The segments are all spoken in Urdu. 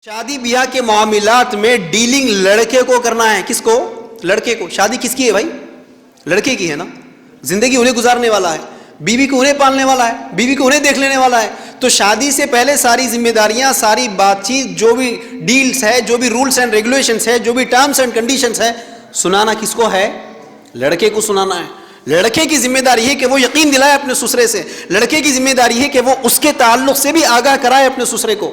شادی بیاہ کے معاملات میں ڈیلنگ لڑکے کو کرنا ہے. کس کو؟ لڑکے کو. شادی کس کی ہے بھائی؟ لڑکے کی ہے نا. زندگی انہیں گزارنے والا ہے, بیوی کو انہیں پالنے والا ہے, بیوی کو انہیں دیکھ لینے والا ہے. تو شادی سے پہلے ساری ذمہ داریاں, ساری بات چیت, جو بھی ڈیلز ہے, جو بھی رولز اینڈ ریگولیشنز ہے, جو بھی ٹرمز اینڈ کنڈیشنز ہے, سنانا کس کو ہے؟ لڑکے کو سنانا ہے. لڑکے کی ذمہ داری ہے کہ وہ یقین دلائے اپنے سسرے سے. لڑکے کی ذمہ داری ہے کہ وہ اس کے تعلق سے بھی آگاہ کرائے اپنے سسرے کو.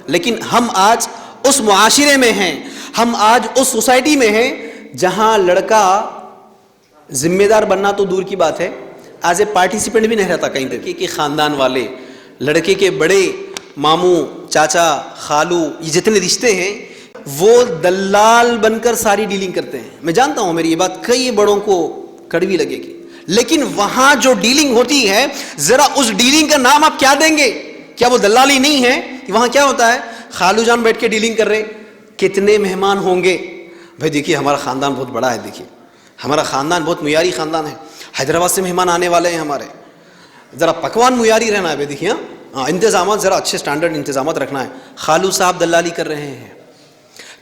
لیکن ہم آج اس معاشرے میں ہیں, ہم آج اس سوسائٹی میں ہیں جہاں لڑکا ذمہ دار بننا تو دور کی بات ہے, ایز اے پارٹیسپینٹ بھی نہیں رہتا کہیں پہ. کہ خاندان والے, لڑکے کے بڑے ماموں, چاچا, خالو, یہ جتنے رشتے ہیں وہ دلال بن کر ساری ڈیلنگ کرتے ہیں. میں جانتا ہوں میری یہ بات کئی بڑوں کو کڑوی لگے گی, لیکن وہاں جو ڈیلنگ ہوتی ہے, ذرا اس ڈیلنگ کا نام آپ کیا دیں گے؟ کیا وہ دلالی نہیں ہے؟ وہاں کیا ہوتا ہے؟ خالو جان بیٹھ کے ڈیلنگ کر رہے, کتنے مہمان ہوں گے بھائی. دیکھیے ہمارا خاندان بہت بڑا ہے, دیکھیے ہمارا خاندان بہت معیاری خاندان ہے, حیدرآباد سے مہمان آنے والے ہیں ہمارے, ذرا پکوان معیاری رہنا ہے بھائی. دیکھیے ہاں انتظامات ذرا اچھے سٹینڈرڈ انتظامات رکھنا ہے. خالو صاحب دلالی کر رہے ہیں,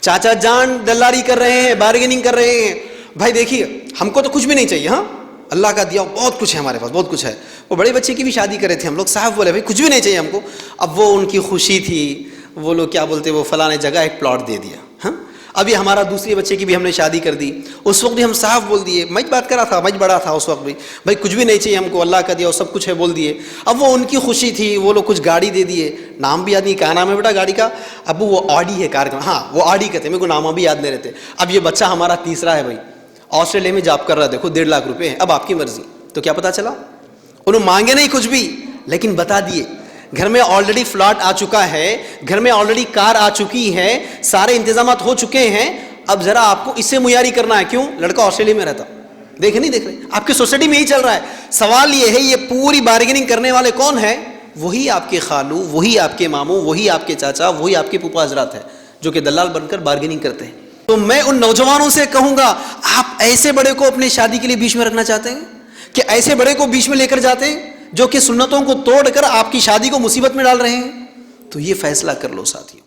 چاچا جان دلالی کر رہے ہیں, بارگیننگ کر رہے ہیں. بھائی دیکھیے ہم کو تو کچھ بھی نہیں چاہیے, ہاں اللہ کا دیا بہت کچھ ہے ہمارے پاس, بہت کچھ ہے. وہ بڑے بچے کی بھی شادی کرے تھے ہم لوگ, صاحب بولے بھائی کچھ بھی نہیں چاہیے ہم کو. اب وہ ان کی خوشی تھی, وہ لوگ کیا بولتے, وہ فلاں جگہ ایک پلاٹ دے دیا. ہاں ابھی ہمارا دوسرے بچے کی بھی ہم نے شادی کر دی, اس وقت بھی ہم صاحب بول دیے. میں بات کرا تھا, میں بڑا تھا اس وقت بھی, بھائی کچھ بھی نہیں چاہیے ہم کو, اللہ کا دیا سب کچھ ہے بول دیے. اب وہ ان کی خوشی تھی, وہ لوگ کچھ گاڑی دے دیے. نام بھی یاد نہیں, کیا نام ہے بیٹا گاڑی کا؟ ابو وہ آڈی ہے کار کا, ہاں وہ آڈی کہتے ہیں, میرے کو نام بھی یاد نہیں رہتے. اب یہ بچہ ہمارا تیسرا ہے بھائی, آسٹریلیا میں جاب کر رہا ہے, دیکھو 1.5 لاکھ روپے ہے. اب آپ کی مرضی. تو کیا پتا چلا, انہوں مانگے نہیں کچھ بھی, لیکن بتا دیے گھر میں آلریڈی فلیٹ آ چکا ہے, گھر میں آلریڈی کار آ چکی ہے, سارے انتظامات ہو چکے ہیں. اب ذرا آپ کو اس سے معیاری کرنا ہے. کیوں؟ لڑکا آسٹریلیا میں رہتا, دیکھے نہیں دیکھ رہے, آپ کی سوسائٹی میں یہی چل رہا ہے. سوال یہ ہے یہ پوری بارگیننگ کرنے والے کون ہیں؟ وہی آپ کے خالو, وہی آپ کے ماموں, وہی آپ کے چاچا, وہی آپ کے پھوپھا حضرات ہیں جو کہ دلال بن کر بارگیننگ کرتے ہیں. تو میں ان نوجوانوں سے کہوں گا, آپ ایسے بڑے کو اپنی شادی کے لیے بیچ میں رکھنا چاہتے ہیں کہ ایسے بڑے کو بیچ میں لے کر جاتے ہیں جو کہ سنتوں کو توڑ کر آپ کی شادی کو مصیبت میں ڈال رہے ہیں؟ تو یہ فیصلہ کر لو ساتھیوں.